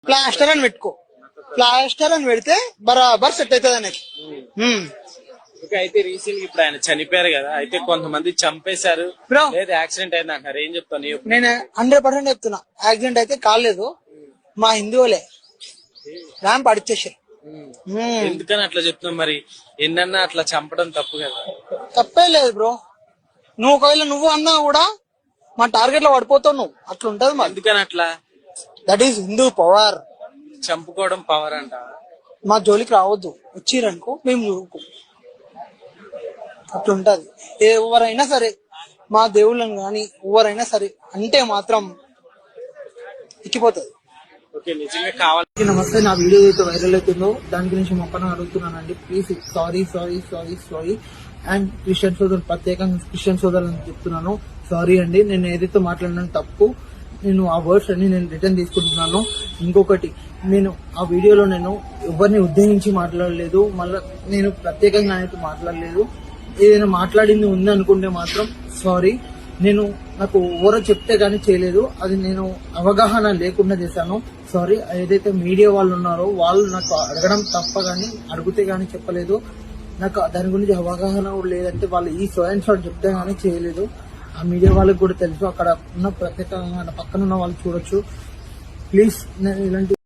Plaster అని పెట్టుకో, plaster అని పెడితే బరాబర్ సెట్ అవుతుంది అనేది. అయితే రీసెంట్ గా ఇప్పుడు ఆయన చనిపోయారు కదా, అయితే కొంతమంది చంపేశారు బ్రో, లేదా యాక్సిడెంట్ అయింది అంటారు, ఏం చెప్తాను? నేను 100% చెప్తున్నా, యాక్సిడెంట్ అయితే కాలేదు. మా హిందువులే ర్యాంప్ అడిచేసారు. ఎందుకని అట్లా చెప్తున్నావు? మరి ఎన్నన్నా అట్లా చంపడం తప్పు కదా? తప్పే లేదు బ్రో. నువ్వు ఒకవేళ నువ్వు అన్నా కూడా మా టార్గెట్ లో పడిపోతావు నువ్వు. అట్లా ఉంటది మా. ఎందుకని అట్లా? That is Hindu power. చంపుకోవడం పవర్ అంట. మా జోలికి రావద్దు, వచ్చిరనుకో మేము చూడుకో. అట్లుంటది. ఎవరైనా సరే, మా దేవుళ్ళని గాని ఎవరైనా సరే అంటే మాత్రం ఎక్కిపోతుంది. నిజంగా కావాలి. నమస్తే, నా వీడియో అయితే వైరల్ అవుతుందో దాని గురించి మొక్కన అడుగుతున్నానండి. Please sorry sorry sorry sorry. And Christian సోదరులు, ప్రత్యేకంగా క్రిస్టియన్ సోదరులు చెప్తున్నాను, సారీ అండి. నేను ఏదైతే మాట్లాడినా తప్పు, నేను ఆ వర్డ్స్ అన్ని నేను రిటర్న్ తీసుకుంటున్నాను. ఇంకొకటి, నేను ఆ వీడియోలో నేను ఎవరిని ఉద్దేశించి మాట్లాడలేదు, మళ్ళీ నేను ప్రత్యేకంగా అయితే మాట్లాడలేదు. ఏదైనా మాట్లాడింది ఉంది అనుకుంటే మాత్రం సారీ. నేను నాకు ఎవరో చెప్తే గానీ చేయలేదు, అది నేను అవగాహన లేకుండా చేశాను, సారీ. ఏదైతే మీడియా వాళ్ళు ఉన్నారో వాళ్ళు నాకు అడగడం తప్ప గానీ అడిగితే గానీ చెప్పలేదు. నాకు దాని గురించి అవగాహన కూడా లేదంటే వాళ్ళు ఈ సోయన్ షాట్ చెప్తే గానీ చేయలేదు. ఆ మీడియా వాళ్ళకి కూడా తెలుసు, అక్కడ ఉన్న ప్రత్యేకంగా పక్కన ఉన్న వాళ్ళు చూడొచ్చు. ప్లీజ్ నేను ఇలాంటి